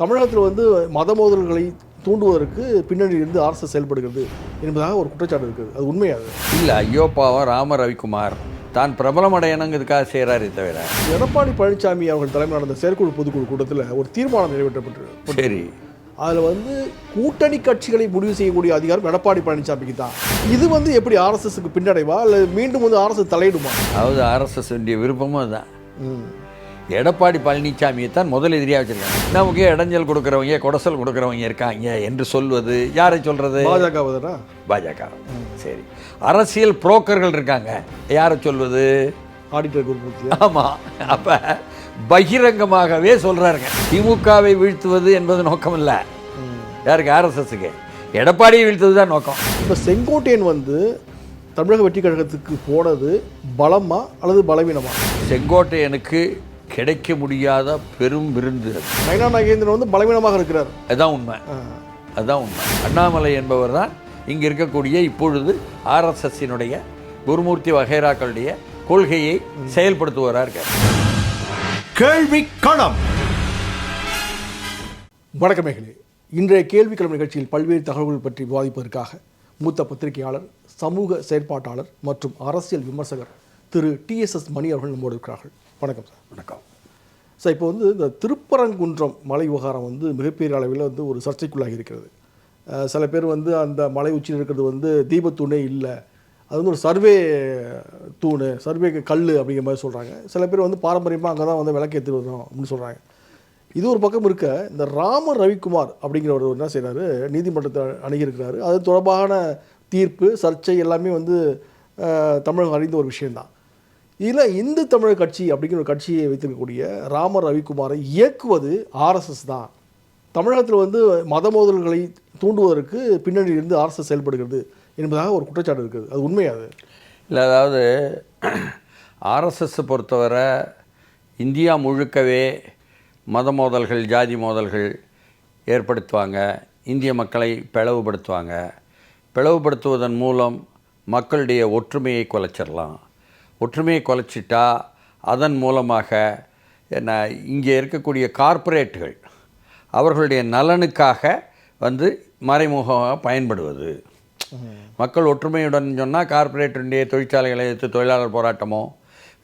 தமிழகத்தில் வந்து மத மோதல்களை தூண்டுவதற்கு பின்னணியில் இருந்து ஆர்எஸ்எஸ் செயல்படுகிறது என்பதாக ஒரு குற்றச்சாட்டு இருக்குது. அது உண்மையாது இல்லை, ஐயோ பாவம் ராம ரவிக்குமார் தான் பிரபலமடையணுங்கிறதுக்காக செய்கிறாரே தவிர. எடப்பாடி பழனிசாமி அவர்கள் தலைமையில் நடந்த செயற்குழு பொதுக்குழு கூட்டத்தில் ஒரு தீர்மானம் நிறைவேற்றப்பட்டு, சரி, அதில் வந்து கூட்டணி கட்சிகளை முடிவு செய்யக்கூடிய அதிகாரம் எடப்பாடி பழனிசாமிக்கு தான். இது வந்து எப்படி ஆர்எஸ்எஸ்க்கு பின்னடைவா இல்லை மீண்டும் வந்து ஆர்எஸ்எஸ் தலையிடுமா? அதாவது ஆர்எஸ்எஸ் விருப்பமும் அதுதான். எடப்பாடி பழனிசாமியை தான் முதல் எதிரியாக வச்சிருக்காங்க. நமக்கு இடைஞ்சல் கொடுக்குறவங்க, கொடசல் கொடுக்குறவங்க இருக்காங்க என்று சொல்வது யாரை சொல்றது? பாஜக. சரி, அரசியல் புரோக்கர்கள் இருக்காங்க, யாரை சொல்வது? Auditor group. ஆமாம். அப்போ பகிரங்கமாகவே சொல்கிறாருங்க, திமுகவை வீழ்த்துவது என்பது நோக்கம் இல்லை. யாருக்கு? ஆர்எஸ்எஸ்க்கு. எடப்பாடியை வீழ்த்துவது தான் நோக்கம். இப்போ செங்கோட்டையன் வந்து தமிழக வெற்றி கழகத்துக்கு போனது பலமா அல்லது பலவீனமா? செங்கோட்டையனுக்கு கிடைக்க முடியாத பெரும் விருந்து. நயனா நாகேந்திரன் வந்து பலவீனமாக இருக்கிறார். அதுதான் உண்மை. அதுதான் உண்மை. அண்ணாமலை என்பவர் தான் இங்கே இருக்கக்கூடிய இப்பொழுது ஆர்எஸ்எஸ்ஸினுடைய குருமூர்த்தி வகைராக்களுடைய கொள்கையை செயல்படுத்துவராக. கேள்வி களம். வணக்கமேகளே, இன்றைய கேள்வி களம் நிகழ்ச்சியில் பல்வேறு தகவல்கள் பற்றி விவாதிப்பதற்காக மூத்த பத்திரிகையாளர், சமூக செயற்பாட்டாளர் மற்றும் அரசியல் விமர்சகர் திரு TSS மணி அவர்கள் நம்மோடு இருக்கிறார்கள். வணக்கம் சார். வணக்கம் சார். இப்போ வந்து இந்த திருப்பரங்குன்றம் மலை விவகாரம் வந்து மிகப்பெரிய அளவில் வந்து ஒரு சர்ச்சைக்குள்ளாகி இருக்கிறது. சில பேர் வந்து அந்த மலை உச்சியில் இருக்கிறது வந்து தீபத்தூணே இல்லை, அது வந்து ஒரு சர்வே தூண், சர்வே கல் அப்படிங்கிற மாதிரி சொல்கிறாங்க. சில பேர் வந்து பாரம்பரியமாக அங்கே தான் வந்து விளக்கேற்றி வரும் அப்படின்னு சொல்கிறாங்க. இது ஒரு பக்கம் இருக்க, இந்த ராம ரவிக்குமார் அப்படிங்கிறவர் என்ன செய்கிறாரு, நீதிமன்றத்தை அணுகியிருக்கிறாரு. அது தொடர்பான தீர்ப்பு, சர்ச்சை எல்லாமே வந்து தமிழகம் அறிந்த ஒரு விஷயந்தான். இதில் இந்து தமிழர் கட்சி அப்படிங்கிற ஒரு கட்சியை வைத்திருக்கக்கூடிய ராம ரவிக்குமாரை இயக்குவது ஆர்எஸ்எஸ் தான். தமிழகத்தில் வந்து மத மோதல்களை தூண்டுவதற்கு பின்னணியில் இருந்து ஆர்எஸ்எஸ் செயல்படுகிறது என்பதாக ஒரு குற்றச்சாட்டு இருக்குது. அது உண்மையாது? இல்லை, அதாவது ஆர்எஸ்எஸ் பொறுத்தவரை இந்தியா முழுக்கவே மத மோதல்கள், ஜாதி மோதல்கள் ஏற்படுத்துவாங்க, இந்திய மக்களை பிளவுபடுத்துவாங்க. பிளவுபடுத்துவதன் மூலம் மக்களுடைய ஒற்றுமையை குலைச்சிடலாம். ஒற்றுமையை குலைச்சிட்டா அதன் மூலமாக என்ன, இங்கே இருக்கக்கூடிய கார்ப்பரேட்டுகள் அவர்களுடைய நலனுக்காக வந்து மறைமுகமாக பயன்படுவது. மக்கள் ஒற்றுமையுடன் சொன்னால் கார்ப்பரேட்டுடைய தொழிற்சாலைகளை எடுத்து தொழிலாளர் போராட்டமோ,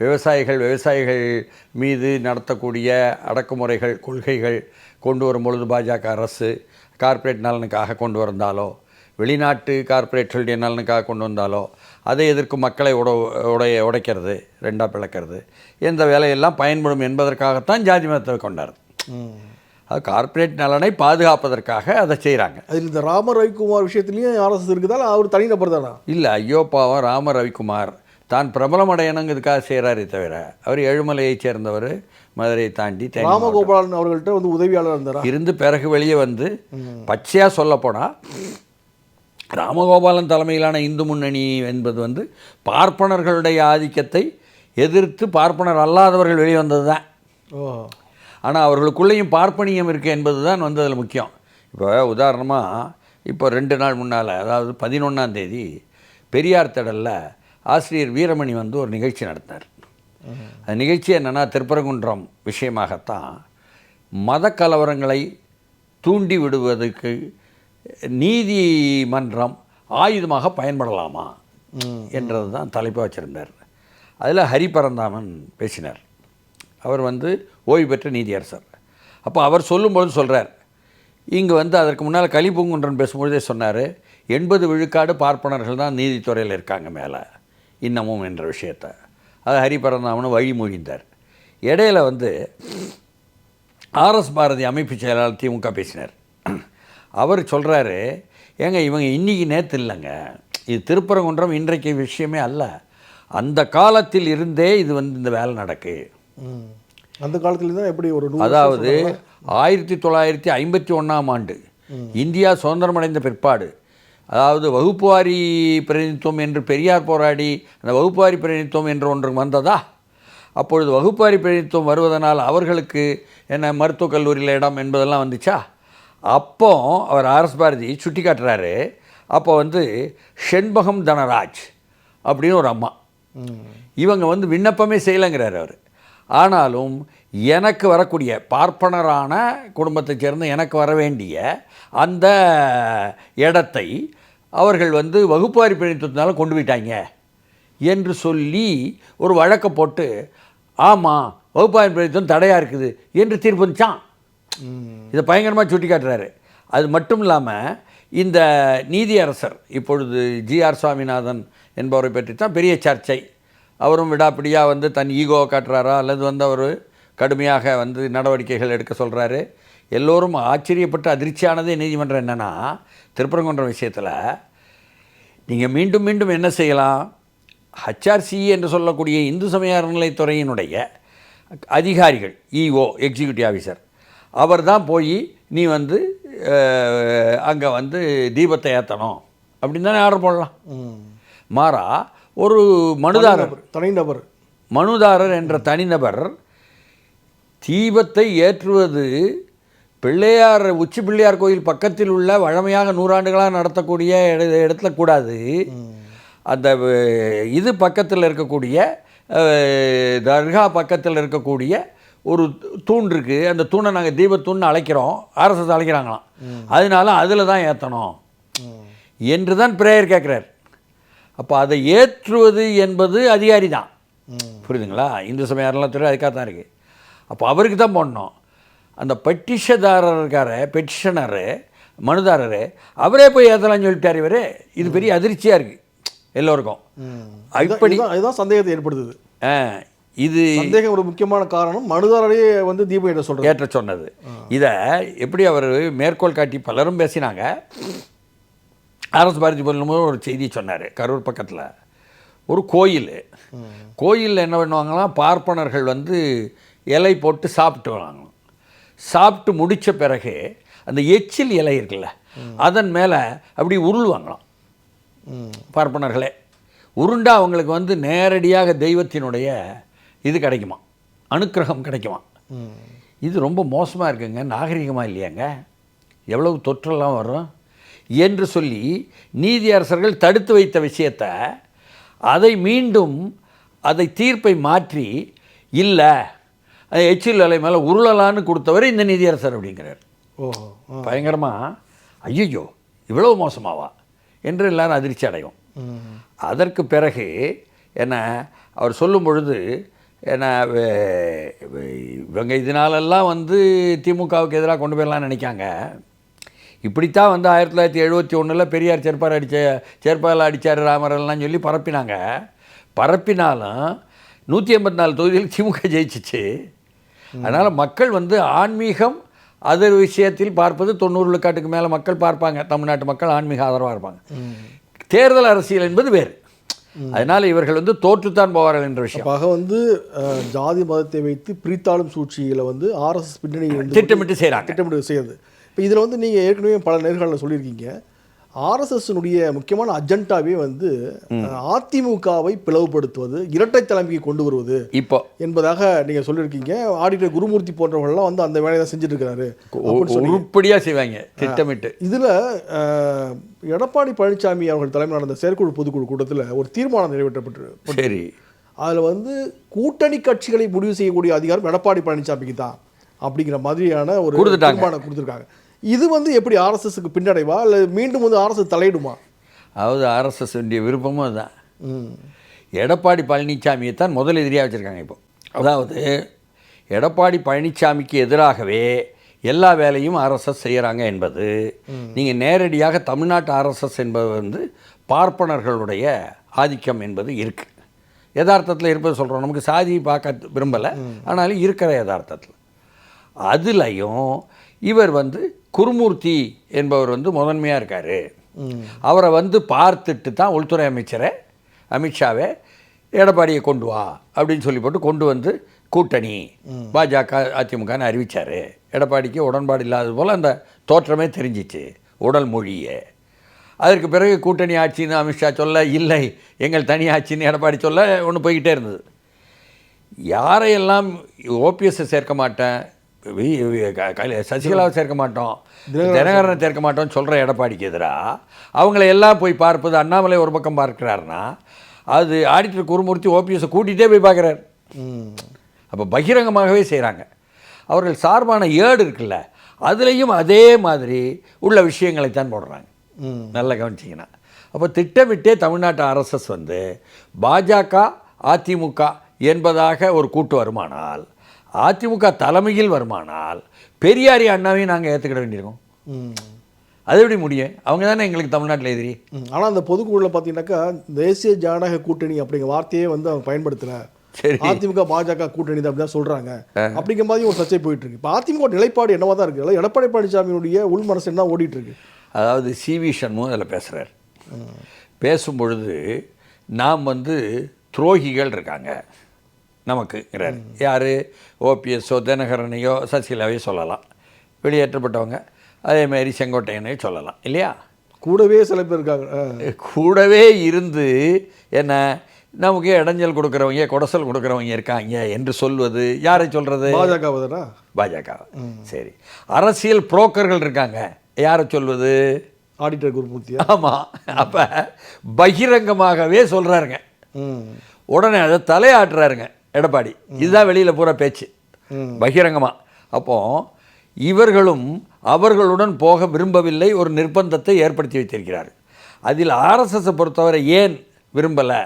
விவசாயிகள் மீது நடத்தக்கூடிய அடக்குமுறைகள், கொள்கைகள் கொண்டு வரும்பொழுது பாஜக அரசு கார்ப்பரேட் நலனுக்காக கொண்டு வந்தாலோ, வெளிநாட்டு கார்ப்பரேட்டுடைய நலனுக்காக கொண்டு வந்தாலோ, அதை எதிர்க்கும் மக்களை உடைக்கிறது, ரெண்டாக பிளக்கிறது, எந்த வேலையெல்லாம் பயன்படும் என்பதற்காகத்தான் ஜாதி மதத்தை கொண்டாரு. அது கார்ப்பரேட் நலனை பாதுகாப்பதற்காக அதை செய்கிறாங்க. அதில் இந்த ராம ரவிக்குமார் விஷயத்துலேயும் ஆர்எஸ்எஸ் இருக்குதால் அவர் தனிநபர் தானா? இல்லை, ஐயோ பாவம் ராம ரவிக்குமார் தான் பிரபலமடையணுங்கிறதுக்காக செய்கிறாரே தவிர, அவர் ஏழுமலையைச் சேர்ந்தவர், மதுரையை தாண்டி ராமகோபாலன் அவர்கள்ட்ட வந்து உதவியாளர் இருந்தார். இருந்து பிறகு வெளியே வந்து பச்சையாக சொல்லப்போனால் ராமகோபாலன் தலைமையிலான இந்து முன்னணி என்பது வந்து பார்ப்பனர்களுடைய ஆதிக்கத்தை எதிர்த்து பார்ப்பனர் அல்லாதவர்கள் வெளியே வந்தது தான். ஆனால் அவர்களுக்குள்ளேயும் பார்ப்பனியம் இருக்குது என்பது தான் வந்து அதில் முக்கியம். இப்போ உதாரணமாக இப்போ 2 நாள் முன்னால், அதாவது 11ஆம் தேதி பெரியார் திடலில் ஆசிரியர் வீரமணி வந்து ஒரு நிகழ்ச்சி நடத்தினார். அந்த நிகழ்ச்சி என்னென்னா, திருப்பரங்குன்றம் விஷயமாகத்தான் மத கலவரங்களை தூண்டி விடுவதற்கு நீதிமன்றம் ஆயுதமாக பயன்படலாமா என்றது தான் தலைப்பாக வச்சுருந்தார். அதில் ஹரிபரந்தாமன் பேசினார். அவர் வந்து ஓய்வு பெற்ற நீதியரசர். அப்போ அவர் சொல்லும்போது சொல்கிறார், இங்கே வந்து அதற்கு முன்னால் கலிபூங்குன்றன் பேசும்பொழுதே சொன்னார், 80 விழுக்காடு பார்ப்பனர்கள் தான் நீதித்துறையில் இருக்காங்க மேலே இன்னமும் என்ற விஷயத்தை. அது ஹரிபரந்தாமன் வழிமொழிந்தார். இடையில வந்து RS பாரதி அமைப்பு செயலாளர் திமுக பேசினார். அவர் சொல்கிறாரு, ஏங்க இவங்க இன்றைக்கி நேற்று இல்லைங்க, இது திருப்பரங்குன்றம் இன்றைக்கு விஷயமே அல்ல, அந்த காலத்தில் இருந்தே இது வந்து இந்த வேலை நடக்கு. அந்த காலத்தில் தான் எப்படி ஒரு, அதாவது 1951ஆம் ஆண்டு இந்தியா சுதந்திரமடைந்த பிற்பாடு, அதாவது வகுப்புவாரி பிரதிநிதித்துவம் என்று பெரியார் போராடி அந்த வகுப்புவாரி பிரதிநிதித்துவம் என்று ஒன்று வந்ததா? அப்பொழுது வகுப்புவாரி பிரதிநிதித்துவம் வருவதனால் அவர்களுக்கு என்ன மருத்துவக் கல்லூரியில் இடம் என்பதெல்லாம் வந்துச்சா? அப்போ அவர் RS பாரதி சுட்டி காட்டுறாரு. அப்போ வந்து ஷெண்பகம் தனராஜ் அப்படின்னு ஒரு அம்மா, இவங்க வந்து விண்ணப்பமே செய்யலைங்கிறார் அவர். ஆனாலும் எனக்கு வரக்கூடிய பார்ப்பனரான குடும்பத்தைச் சேர்ந்த எனக்கு வர வேண்டிய அந்த இடத்தை அவர்கள் வந்து வகுப்பாரி பிரதிநிதித்துவத்தினால கொண்டு போயிட்டாங்க என்று சொல்லி ஒரு வழக்கை போட்டு ஆமாம் வகுப்பாரி பிரதிநிதித்துவம் தடையாக இருக்குது என்று தீர்ப்பு வந்துச்சான். இதை பயங்கரமாக சுட்டி காட்டுறாரு. அது மட்டும் இல்லாமல் இந்த நீதியரசர் இப்பொழுது ஜி.ஆர். சுவாமிநாதன் என்பவரை பற்றி தான் பெரிய சர்ச்சை. அவரும் விடாப்பிடியாக வந்து தன் ஈகோவை காட்டுறாரா அல்லது வந்து அவர் கடுமையாக வந்து நடவடிக்கைகள் எடுக்க சொல்கிறாரு. எல்லோரும் ஆச்சரியப்பட்டு அதிர்ச்சியானதே நீதிமன்றம் என்னென்னா, திருப்பரங்குன்றம் விஷயத்தில் நீங்கள் மீண்டும் மீண்டும் என்ன செய்யலாம், HRC என்று சொல்லக்கூடிய இந்து சமய அறநிலைத்துறையினுடைய அதிகாரிகள் இஓ எக்ஸிக்யூட்டிவ் ஆஃபீஸர் அவர் தான் போய் நீ வந்து அங்கே வந்து தீபத்தை ஏற்றணும் அப்படின்னு தானே ஆர்டர் போடலாம். மாறா ஒரு மனுதாரர் என்ற தனிநபர் தீபத்தை ஏற்றுவது பிள்ளையார் உச்சி பிள்ளையார் கோயில் பக்கத்தில் உள்ள வழமையாக 100 ஆண்டுகளாக நடத்தக்கூடிய இடத்துல கூடாது. அந்த இது பக்கத்தில் இருக்கக்கூடிய தர்கா பக்கத்தில் இருக்கக்கூடிய ஒரு தூண் இருக்குது, அந்த தூணை நாங்கள் தீபத்தூண்னு அழைக்கிறோம், RSS அழைக்கிறாங்களாம், அதனால அதில் தான் ஏற்றணும் என்று தான் பிரேயர் கேட்குறார். அப்போ அதை ஏற்றுவது என்பது அதிகாரி தான், புரியுதுங்களா? இந்து சமய அறநிலையத்துறை அதுக்காக தான் இருக்குது. அப்போ அவருக்கு தான் போடணும். அந்த பெட்டிஷதாரர் இருக்கார், பெட்டிஷனரு மனுதாரர், அவரே போய் ஏற்றலாம்னு சொல்லிட்டார் இவர். இது பெரிய அதிர்ச்சியாக இருக்குது எல்லோருக்கும். இப்படி அதுதான் சந்தேகத்தை ஏற்படுத்துது. இது சந்தேகம் ஒரு முக்கியமான காரணம், மனுதாரரே வந்து தீபம் ஏற்ற சொன்னது. இதை எப்படி அவர் மேற்கோள் காட்டி பலரும் பேசினாங்க. RS பாரதி போலும் ஒரு செய்தி சொன்னார். கரூர் பக்கத்தில் ஒரு கோயில் என்ன பண்ணுவாங்களாம், பார்ப்பனர்கள் வந்து இலை போட்டு சாப்பிட்டு வாங்கலாம். சாப்பிட்டு முடித்த பிறகு அந்த எச்சில் இலை இருக்குல்ல, அதன் மேலே அப்படி உருள்வாங்களாம் பார்ப்பனர்களே. உருண்டா அவங்களுக்கு வந்து நேரடியாக தெய்வத்தினுடைய இது கிடைக்குமா, அனுக்கிரகம் கிடைக்குமா. இது ரொம்ப மோசமாக இருக்குங்க, நாகரிகமாக இல்லையாங்க, எவ்வளவு தொற்றெல்லாம் வரும் என்று சொல்லி நீதியரசர்கள் தடுத்து வைத்த விஷயத்தை அதை மீண்டும் அதை தீர்ப்பை மாற்றி இல்லை எச்சில் அலை மேலே உருளலான்னு கொடுத்தவர் இந்த நீதியரசர் அப்படிங்கிறார். பயங்கரமாக ஐயோ இவ்வளவு மோசமாவா என்று எல்லாரும் அதிர்ச்சி அடையும். அதற்கு பிறகு என்ன அவர் சொல்லும் பொழுது என்ன இவங்க இதனாலெல்லாம் வந்து திமுகவுக்கு எதிராக கொண்டு போயிடலான்னு நினைக்காங்க. இப்படித்தான் வந்து 1971 பெரியார் செருப்பால் அடித்தார் ராமரெல்லாம் சொல்லி பரப்பினாலும் 184 தொகுதியில் திமுக ஜெயிச்சிச்சு. அதனால் மக்கள் வந்து ஆன்மீகம் அது விஷயத்தில் பார்ப்பது 90 விழுக்காட்டுக்கு மேலே மக்கள் பார்ப்பாங்க. தமிழ்நாட்டு மக்கள் ஆன்மீக ஆதரவாக இருப்பாங்க. தேர்தல் அரசியல் என்பது வேறு. அதனால் இவர்கள் வந்து தோற்றுத்தான் போவார்கள் என்ற விஷயம். ஆக வந்து ஜாதி மதத்தை வைத்து பிரித்தாளும் சூழ்ச்சிகளை வந்து RSS பின்னணி திட்டமிட்டு செய்யுது. இப்போ இதில் வந்து நீங்கள் ஏற்கனவே பல நேர்காணலில் சொல்லியிருக்கீங்க, RSSனுடைய முக்கியமான அஜெண்டாவே வந்து அதிமுகவை பிளவுபடுத்துவது, இரட்டை தலைமைக்கு கொண்டு வருவது இப்போ என்பதாக நீங்கள் சொல்லியிருக்கீங்க. ஆடிட்டர் குருமூர்த்தி போன்றவர்கள்லாம் வந்து அந்த வேலையை தான் செஞ்சுட்டு இருக்கிறாரு, உருப்படியாக செய்வாங்க திட்டமிட்டு. இதில் எடப்பாடி பழனிசாமி அவர்கள் தலைமையில் நடந்த செயற்குழு பொதுக்குழு கூட்டத்தில் ஒரு தீர்மானம் நிறைவேற்றப்பட்டு, சரி, அதில் வந்து கூட்டணி கட்சிகளை முடிவு செய்யக்கூடிய அதிகாரம் எடப்பாடி பழனிசாமிக்கு தான் அப்படிங்கிற மாதிரியான ஒரு தீர்மானம் கொடுத்துருக்காங்க. இது வந்து எப்படி RSSக்கு பின்னடைவா இல்லை மீண்டும் வந்து RSS தலையிடுமா? அதாவது RSS வேண்டிய விருப்பமும் அதுதான். எடப்பாடி பழனிசாமியை தான் முதல் எதிரியாக வச்சுருக்காங்க. இப்போ அதாவது எடப்பாடி பழனிசாமிக்கு எதிராகவே எல்லா வேலையும் RSS செய்கிறாங்க என்பது, நீங்கள் நேரடியாக தமிழ்நாட்டு RSS என்பது வந்து பார்ப்பனர்களுடைய ஆதிக்கம் என்பது இருக்குது. யதார்த்தத்தில் இருப்பது சொல்கிறோம், நமக்கு சாதி பார்க்க விரும்பலை, ஆனாலும் இருக்கிற யதார்த்தத்தில். அதுலேயும் இவர் வந்து குருமூர்த்தி என்பவர் வந்து முதன்மையாக இருக்கார். அவரை வந்து பார்த்துட்டு தான் உள்துறை அமைச்சரை அமித்ஷாவை எடப்பாடியை கொண்டு வா அப்படின்னு சொல்லி போட்டு கொண்டு வந்து கூட்டணி பாஜக அதிமுகன்னு அறிவித்தார். எடப்பாடிக்கு உடன்பாடு இல்லாதது போல் அந்த தோற்றமே தெரிஞ்சிச்சு, உடல் மொழியே. அதற்கு பிறகு கூட்டணி ஆட்சின்னு அமித்ஷா சொல்ல, இல்லை எங்கள் தனி ஆட்சின்னு எடப்பாடி சொல்ல, ஒன்று போய்கிட்டே இருந்தது. யாரையெல்லாம் ஓபிஎஸ்ஸை சேர்க்க மாட்டேன், சசிகலாவை சேர்க்க மாட்டோம், தினகரனை சேர்க்க மாட்டோம்னு சொல்கிற எடப்பாடிக்கு எதிராக அவங்கள எல்லாம் போய் பார்ப்பது, அண்ணாமலை ஒரு பக்கம் பார்க்கிறாருன்னா அது ஆடிட்டர் குருமூர்த்தி ஓபிஎஸ்ஸை கூட்டிகிட்டே போய் பார்க்குறாரு. அப்போ பகிரங்கமாகவே செய்கிறாங்க. அவர்கள் சார்பான ஏடு இருக்குல்ல, அதுலேயும் அதே மாதிரி உள்ள விஷயங்களைத்தான் போடுறாங்க. நல்லா கவனிச்சிங்கன்னா, அப்போ திட்டமிட்டே தமிழ்நாட்டு ஆர்எஸ்எஸ் வந்து பாஜக அதிமுக என்பதாக ஒரு கூட்டு வருமானால், அதிமுக தலைமையில் வருமானால் பெரியாரி அண்ணாவையும் நாங்கள் ஏற்றுக்கிட வேண்டியிருக்கோம். அது எப்படி முடியும்? அவங்க தானே எங்களுக்கு தமிழ்நாட்டில் எதிரி. ஆனால் அந்த பொதுக்குழுவில் பார்த்தீங்கன்னாக்கா தேசிய ஜனநாயக கூட்டணி அப்படிங்கிற வார்த்தையே வந்து அவங்க பயன்படுத்தலை. சரி, அதிமுக பாஜக கூட்டணி தான் அப்படி தான் சொல்கிறாங்க. அப்படிங்கிற மாதிரி ஒரு சர்ச்சை போயிட்டு இருக்கு. இப்போ அதிமுக நிலைப்பாடு என்னவா தான் இருக்குது? எடப்பாடி பழனிசாமியுடைய உள் மனசு என்ன ஓடிட்டு இருக்கு? அதாவது சிவி சண்முகம் அதில் பேசுகிறார். பேசும்பொழுது நாம் வந்து துரோகிகள் இருக்காங்க நமக்குங்கிறார். யார்? ஓபிஎஸ்ஸோ தினகரனையோ சசிகலாவையோ சொல்லலாம், வெளியேற்றப்பட்டவங்க. அதேமாதிரி செங்கோட்டையனையும் சொல்லலாம் இல்லையா? கூடவே சில பேர் இருக்காங்க. கூடவே இருந்து என்ன நமக்கு இடைஞ்சல் கொடுக்குறவங்க, கொடசல் கொடுக்குறவங்க இருக்காங்க என்று சொல்வது யாரை சொல்கிறது? பாஜகவை தானே? பாஜக. சரி, அரசியல் புரோக்கர்கள் இருக்காங்க, யாரை சொல்வது? ஆடிட்டர் குருமூர்த்தி. ஆமாம். அப்போ பகிரங்கமாகவே சொல்கிறாருங்க. உடனே அதை தலையாட்டுறாருங்க எடப்பாடி. இதுதான் வெளியில் பூரா பேச்சு, பகிரங்கமாக. அப்போது இவர்களும் அவர்களுடன் போக விரும்பவில்லை, ஒரு நிர்பந்தத்தை ஏற்படுத்தி வைத்திருக்கிறார். அதில் ஆர்எஸ்எஸை பொறுத்தவரை ஏன் விரும்பலை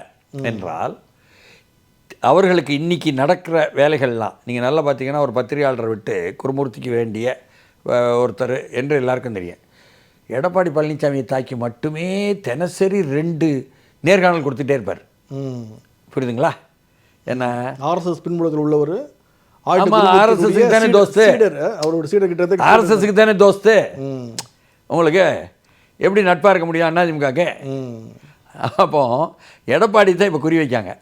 என்றால், அவர்களுக்கு இன்றைக்கி நடக்கிற வேலைகள்லாம் நீங்கள் நல்லா பார்த்தீங்கன்னா, ஒரு பத்திரிகையாளரை விட்டு குருமூர்த்திக்கு வேண்டிய ஒருத்தர் என்று எல்லாருக்கும் தெரியும். எடப்பாடி பழனிசாமியை தாக்கி மட்டுமே தினசரி 2 நேர்காணல் கொடுத்துட்டே இருப்பார். புரியுதுங்களா? என்ன ஆர்எஸ்எஸ் பின்புலத்தில் உள்ளவர். ஆர்எஸ்எஸ்க்கு தானே தோஸ்து, அவரோட சீடர் கிட்ட ஆர்எஸ்எஸ்க்கு தானே தோஸ்து. உங்களுக்கு எப்படி நட்பாக இருக்க முடியும் அதிமுகக்கு? அப்போ எடப்பாடி தான் இப்போ குறி வைக்காங்க.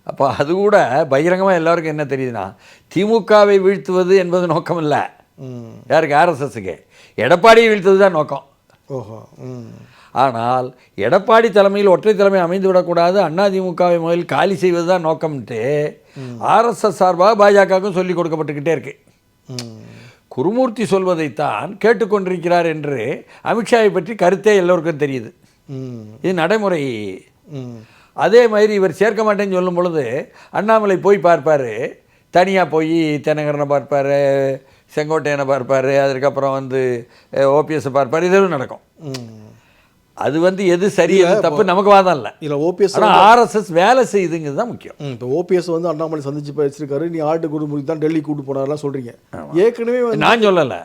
அப்போ அது கூட பகிரங்கமாக எல்லாருக்கும் என்ன தெரியுதுன்னா, திமுகவை வீழ்த்துவது என்பது நோக்கம் இல்லை. யாருக்கு? ஆர்எஸ்எஸ்க்கு. எடப்பாடியை வீழ்த்துவது தான் நோக்கம். ஓஹோ. ஆனால் எடப்பாடி தலைமையில் ஒற்றை தலைமை அமைந்து விடக்கூடாது, அதிமுகவை முதலில் காலி செய்வது தான் நோக்கம்ட்டு ஆர்எஸ்எஸ் சார்பாக பாஜகவுக்கும் சொல்லிக் கொடுக்கப்பட்டுக்கிட்டே இருக்கு. குருமூர்த்தி சொல்வதைத்தான் கேட்டுக்கொண்டிருக்கிறார் என்று அமித்ஷாவை பற்றி கருத்தே எல்லோருக்கும் தெரியுது. இது நடைமுறை. அதே மாதிரி இவர் சேர்க்க மாட்டேன்னு சொல்லும் பொழுது அண்ணாமலை போய் பார்ப்பார், தனியாக போய் தினகரனை பார்ப்பார், செங்கோட்டையனை பார்ப்பார், அதுக்கப்புறம் வந்து ஓபிஎஸ்ஸை பார்ப்பார். இதெல்லாம் நடக்கும். அது வந்து எது சரி எது தப்பு நமக்கு வாதம் இல்லை. இல்லை ஓபிஎஸ், ஆனால் ஆர்எஸ்எஸ் வேலை செய்யுதுங்கிறது தான் முக்கியம். இப்போ ஓபிஎஸ் வந்து அண்ணாமலை சந்திச்சு பேசியிருக்காரு, நீ ஆட்டு குருமூர்த்தி தான் டெல்லி கூட்டு போனார்லாம் சொல்கிறீங்க. ஏற்கனவே நான் சொல்லலை,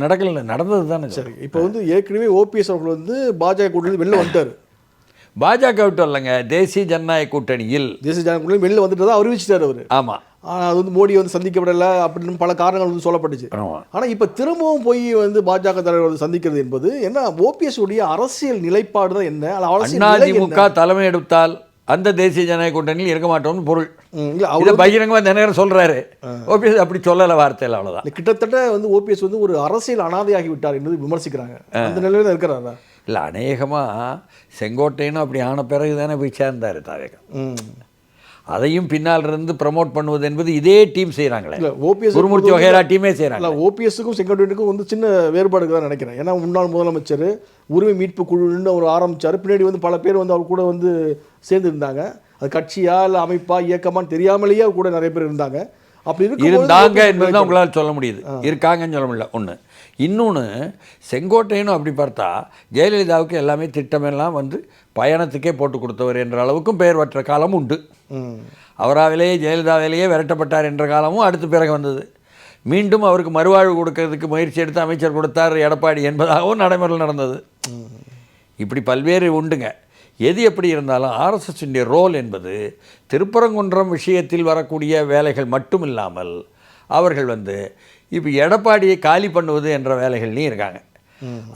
நடக்கல, நடந்தது தானே. சரி, இப்போ வந்து ஏற்கனவே ஓபிஎஸ் அவர்கள் வந்து பாஜக கூட்டணி வெளில வந்துட்டார். பாஜக விட்டு இல்லைங்க, தேசிய ஜனநாயக கூட்டணியில் கூட்டணி வெளில வந்துட்டு தான் அறிவிச்சிட்டார் அவர். ஆமாம். அது வந்து மோடி வந்து சந்திக்கப்படலை அப்படின்னு பல காரணங்கள் வந்து சொல்லப்பட்டுச்சு. ஆனால் இப்போ திரும்பவும் போய் வந்து பாஜக தலைவர் வந்து சந்திக்கிறது என்பது என்ன? ஓபிஎஸ் உடைய அரசியல் நிலைப்பாடு தான் என்ன? அதிமுக தலைமை எடுத்தால் அந்த தேசிய ஜனநாயக கூட்டணியில் இருக்க மாட்டோம்னு பொருள். அவர் பகிரங்கமாக தினகரன் சொல்கிறாரு, ஓபிஎஸ் அப்படி சொல்லலை வார்த்தையில், அவ்வளோதான். கிட்டத்தட்ட வந்து ஓபிஎஸ் வந்து ஒரு அரசியல் அனாதையாகி விட்டார் என்பது விமர்சிக்கிறாங்க. அந்த நிலையில் தான் இருக்கிறாரா? இல்லை, அநேகமாக செங்கோட்டையனும் அப்படி ஆன பிறகு தானே போய் சேர்ந்தார் தாவேகா. அதையும் பின்னால் இருந்து ப்ரமோட் பண்ணுவது என்பது இதே டீம் செய்கிறாங்களே. ஓபிஎஸ் குருமூர்த்தி வகைரா டீமே செய்கிறாங்க. ஓபிஎஸ்க்கும் செங்கோட்டையனுக்கும் வந்து சின்ன வேறுபாடு தான் நினைக்கிறேன். ஏன்னா முன்னாள் முதலமைச்சர் உரிமை மீட்பு குழுன்னு அவர் ஆரம்பித்தார். பின்னாடி வந்து பல பேர் வந்து அவர் கூட வந்து சேர்ந்து இருந்தாங்க. அது கட்சியா இல்லை அமைப்பா இயக்கமான்னு தெரியாமலேயே கூட நிறைய பேர் இருந்தாங்க. அப்படி இருந்தாங்க என்பது தான் உங்களால் சொல்ல முடியுது. இருக்காங்கன்னு சொல்ல முடியல. ஒன்று. இன்னொன்று, செங்கோட்டையனும் அப்படி பார்த்தா ஜெயலலிதாவுக்கு எல்லாமே திட்டமெல்லாம் வந்து பயணத்துக்கே போட்டு கொடுத்தவர் என்ற அளவுக்கும் பெயர் பெற்ற காலமும் உண்டு. அவராவிலேயே ஜெயலலிதாவிலேயே விரட்டப்பட்டார் என்ற காலமும் அடுத்த பிறகு வந்தது. மீண்டும் அவருக்கு மறுவாழ்வு கொடுக்கறதுக்கு முயற்சி எடுத்து அமைச்சர் கொடுத்தார் எடப்பாடி என்பதாகவும் நடைமுறையில் நடந்தது. இப்படி பல்வேறு உண்டுங்க. எது எப்படி இருந்தாலும் ஆர்எஸ்எஸ்ஸுடைய ரோல் என்பது திருப்பரங்குன்றம் விஷயத்தில் வரக்கூடிய வேலைகள் மட்டும் இல்லாமல் அவர்கள் வந்து இப்போ எடப்பாடியை காலி பண்ணுவது என்ற வேலைகள்லையும் இருக்காங்க.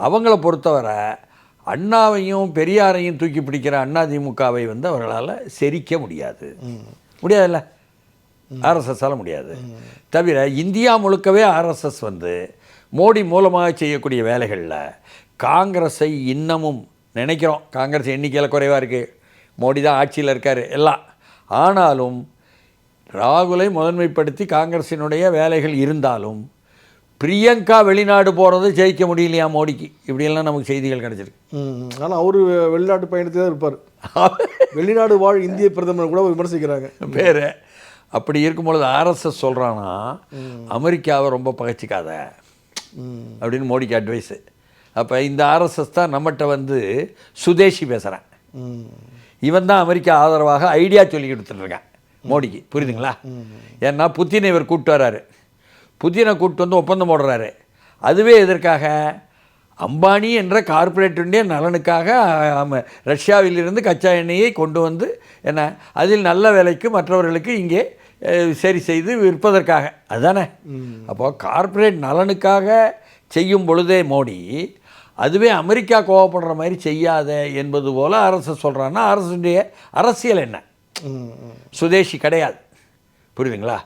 அவங்கள பொறுத்தவரை அண்ணாவையும் பெரியாரையும் தூக்கி பிடிக்கிற அதிமுகவை வந்து அவர்களால் செரிக்க முடியாதுல்ல, ஆர்எஸ்எஸ்ஸால் முடியாது. தவிர இந்தியா முழுக்கவே ஆர்எஸ்எஸ் வந்து மோடி மூலமாக செய்யக்கூடிய வேலைகளில் காங்கிரஸை இன்னமும் நினைக்கிறோம். காங்கிரஸ் எண்ணிக்கையில் குறைவாக இருக்குது, மோடி தான் ஆட்சியில் இருக்கார் எல்லாம். ஆனாலும் ராகுலை முதன்மைப்படுத்தி காங்கிரஸினுடைய வேலைகள் இருந்தாலும் பிரியங்கா வெளிநாடு போகிறது ஜெயிக்க முடியலையா மோடிக்கு, இப்படியெல்லாம் நமக்கு செய்திகள் கிடச்சிருக்கு. ஆனால் அவர் வெளிநாட்டு பயணத்தில் தான் இருப்பார். வெளிநாடு வாழ் இந்திய பிரதமர் கூட விமர்சிக்கிறாங்க பேர். அப்படி இருக்கும்பொழுது ஆர்எஸ்எஸ் சொல்கிறான்னா அமெரிக்காவை ரொம்ப பகைச்சிக்காத அப்படின்னு மோடிக்கு அட்வைஸு. அப்போ இந்த ஆர்எஸ்எஸ் தான் நம்மகிட்ட வந்து சுதேசி பேசுகிறேன், இவன் தான் அமெரிக்கா ஆதரவாக ஐடியா சொல்லி கொடுத்துட்ருக்கேன் மோடிக்கு, புரியுதுங்களா? ஏன்னா புத்தினை இவர் கூப்பிட்டு வர்றாரு, புத்தினை கூப்பிட்டு வந்து ஒப்பந்தம் போடுறாரு. அதுவே எதற்காக? அம்பானி என்ற கார்ப்பரேட்டுடைய நலனுக்காக ரஷ்யாவிலிருந்து கச்சா எண்ணெயை கொண்டு வந்து என்ன அதில் நல்ல விலைக்கு மற்றவர்களுக்கு இங்கே சரி செய்து விற்பதற்காக, அதுதானே? அப்போது கார்ப்பரேட் நலனுக்காக செய்யும் பொழுதே மோடி, அதுவே அமெரிக்கா கோவப்படுற மாதிரி செய்யாத என்பது போல் அரசு சொல்கிறான்னா அரசுடைய அரசியல் என்ன? சுதேசி கிடையாது, புரியுதுங்களா?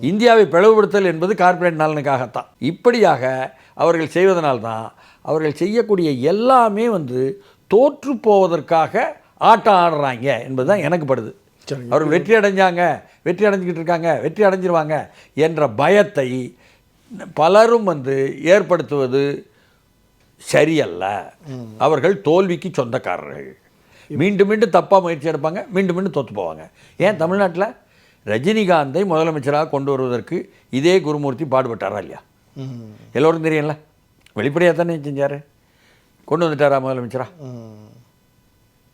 இந்தியாவை பிளவுபடுத்தல் என்பது கார்ப்பரேட் நலனுக்காகத்தான். இப்படியாக அவர்கள் செய்வதனால்தான் அவர்கள் செய்யக்கூடிய எல்லாமே வந்து தோற்று போவதற்காக ஆட்டம் ஆடுறாங்க என்பது தான் எனக்கு படுது. அவர்கள் வெற்றி அடைஞ்சாங்க, வெற்றி அடைஞ்சிக்கிட்டு இருக்காங்க, வெற்றி அடைஞ்சிருவாங்க என்ற பயத்தை பலரும் வந்து ஏற்படுத்துவது சரியல்ல. அவர்கள் தோல்விக்கு சொந்தக்காரர்கள். மீண்டும் மீண்டும் தப்பாக முயற்சி எடுப்பாங்க, மீண்டும் மீண்டும் தோற்று போவாங்க. ஏன் தமிழ்நாட்டில் ரஜினிகாந்தை முதலமைச்சராக கொண்டு வருவதற்கு இதே குருமூர்த்தி பாடுபட்டாரா இல்லையா? எல்லோரும் தெரியல, வெளிப்படையாக தானே செஞ்சார். கொண்டு வந்துட்டாரா முதலமைச்சரா?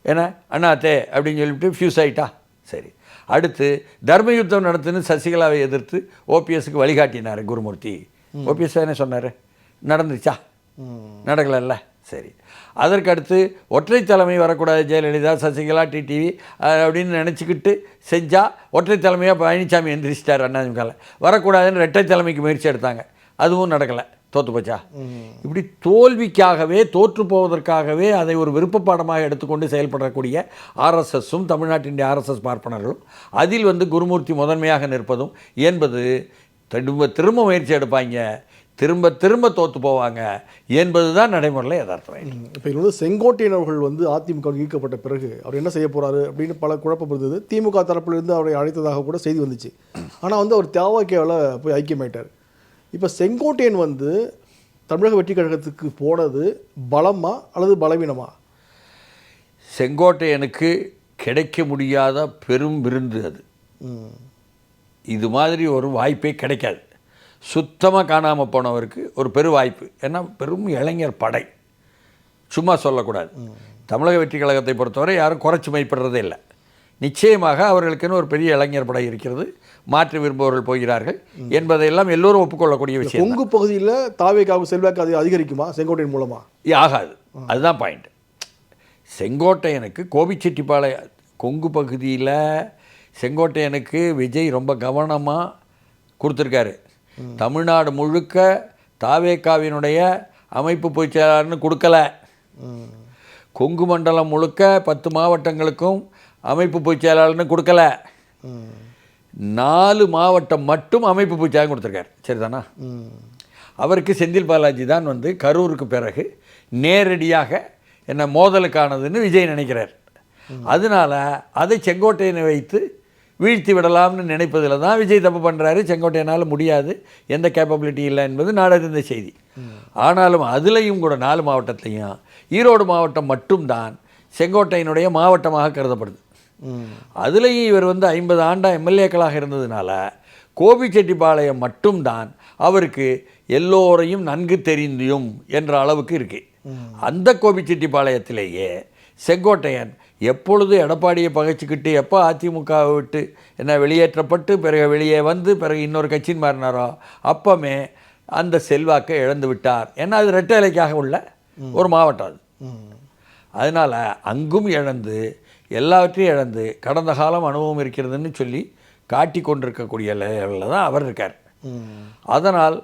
ஏன்னா அண்ணாத்தே அப்படின்னு சொல்லிவிட்டு ஃபியூஸ் ஆகிட்டா. சரி, அடுத்து தர்ம யுத்தம் நடத்துன்னு சசிகலாவை எதிர்த்து ஓபிஎஸ்க்கு வழிகாட்டினார் குருமூர்த்தி. ஓபிஎஸ் தானே சொன்னார், நடந்துச்சா? நடக்கலைல்ல. சரி, அதற்கு அடுத்து ஒற்றை தலைமை வரக்கூடாது, ஜெயலலிதா சசிகலா டிடிவி அப்படின்னு நினச்சிக்கிட்டு செஞ்சால் ஒற்றை தலைமையாக பழனிசாமி எந்திரிச்சிட்டார். அண்ணாதிமுகவில் வரக்கூடாதுன்னு இரட்டை தலைமைக்கு முயற்சி எடுத்தாங்க, அதுவும் நடக்கலை, தோற்று போச்சா? இப்படி தோல்விக்காகவே தோற்று போவதற்காகவே அதை ஒரு விருப்பப்பாடமாக எடுத்துக்கொண்டு செயல்படக்கூடிய ஆர்எஸ்எஸும் தமிழ்நாட்டின் ஆர்எஸ்எஸ் பார்ப்பனர்களும் அதில் வந்து குருமூர்த்தி முதன்மையாக நிற்பதும் என்பது திரும்ப முயற்சி எடுப்பாங்க, திரும்ப திரும்ப தோற்று போவாங்க என்பது தான் நடைமுறையில் யதார்த்தம். இப்போ இது வந்து செங்கோட்டையன் அவர்கள் வந்து அதிமுக ஈர்க்கப்பட்ட பிறகு அவர் என்ன செய்ய போகிறாரு அப்படின்னு பல குழப்பம் இருந்தது. திமுக தரப்பிலிருந்து அவரை அழைத்ததாக கூட செய்தி வந்துச்சு. ஆனால் வந்து அவர் தேவாக்கியாவில் போய் ஐக்கியமாயிட்டார். இப்போ செங்கோட்டையன் வந்து தமிழக வெற்றி கழகத்துக்கு போனது பலமா அல்லது பலவீனமா? செங்கோட்டையனுக்கு கிடைக்க முடியாத பெரும் விருந்து அது. இது மாதிரி ஒரு வாய்ப்பே கிடைக்காது. சுத்தமாக காணாமல் போனவருக்கு ஒரு பெரு வாய்ப்பு. ஏன்னா பெரும் இளைஞர் படை, சும்மா சொல்லக்கூடாது. தமிழக வெற்றி கழகத்தை பொறுத்தவரை யாரும் குறைச்சி மதிப்பிடுறதே இல்லை. நிச்சயமாக அவர்களுக்குன்னு ஒரு பெரிய இளைஞர் படை இருக்கிறது, மாற்று விரும்புபவர்கள் போகிறார்கள் என்பதையெல்லாம் எல்லோரும் ஒப்புக்கொள்ளக்கூடிய விஷயம். கொங்கு பகுதியில் தாவேக்காவுக்கு செல்வாக்கு அது அதிகரிக்குமா செங்கோட்டையன் மூலமாக? ஆகாது, அதுதான் பாயிண்ட். செங்கோட்டையனுக்கு கோபிச்செட்டிப்பாளையம் கொங்கு பகுதியில் செங்கோட்டையனுக்கு விஜய் ரொம்ப கவனமாக கொடுத்துருக்காரு. தமிழ்நாடு முழுக்க தாவேக்காவினுடைய அமைப்பு பொதுச் செயலாளர்னு கொடுக்கல. கொங்கு மண்டலம் முழுக்க 10 மாவட்டங்களுக்கும் அமைப்பு பொதுச் செயலாளர்னு கொடுக்கல. 4 மாவட்டம் மட்டும் அமைப்பு பொதுச் செயலாளர் கொடுத்துருக்காரு. சரிதானா? அவருக்கு செந்தில் பாலாஜி தான் வந்து கரூருக்கு பிறகு நேரடியாக என்ன மோதலுக்கானதுன்னு விஜய் நினைக்கிறார். அதனால் அதை செங்கோட்டையனை வைத்து வீழ்த்தி விடலாம்னு நினைப்பதில் தான் விஜய் தப்பு பண்ணுறாரு. செங்கோட்டையனால் முடியாது, எந்த கேப்பபிலிட்டி இல்லை என்பது நாடறிந்த செய்தி. ஆனாலும் அதுலேயும் கூட 4 மாவட்டத்தையும் ஈரோடு மாவட்டம் மட்டும்தான் செங்கோட்டையனுடைய மாவட்டமாக கருதப்படுது. அதுலேயும் இவர் வந்து 50 ஆண்டா எம்எல்ஏக்களாக இருந்ததுனால கோபிச்செட்டிப்பாளையம் மட்டும்தான் அவருக்கு எல்லோரையும் நன்கு தெரிந்தும் என்ற அளவுக்கு இருக்குது. அந்த கோபிச்செட்டிப்பாளையத்திலேயே செங்கோட்டையன் எப்பொழுது எடப்பாடியை பகைச்சிக்கிட்டு எப்போ அதிமுகவை விட்டு என்ன வெளியேற்றப்பட்டு பிறகு வெளியே வந்து பிறகு இன்னொரு கட்சின்னு மாறினாரோ அப்போமே அந்த செல்வாக்கை இழந்து விட்டார். ஏன்னா அது ரெட்டை இலைக்காக உள்ள ஒரு மாவட்டம் அது. அதனால் அங்கும் இழந்து எல்லாவற்றையும் இழந்து கடந்த காலம் அனுபவம் இருக்கிறதுன்னு சொல்லி காட்டி கொண்டிருக்கக்கூடிய லெவலில் தான் அவர் இருக்கார். அதனால்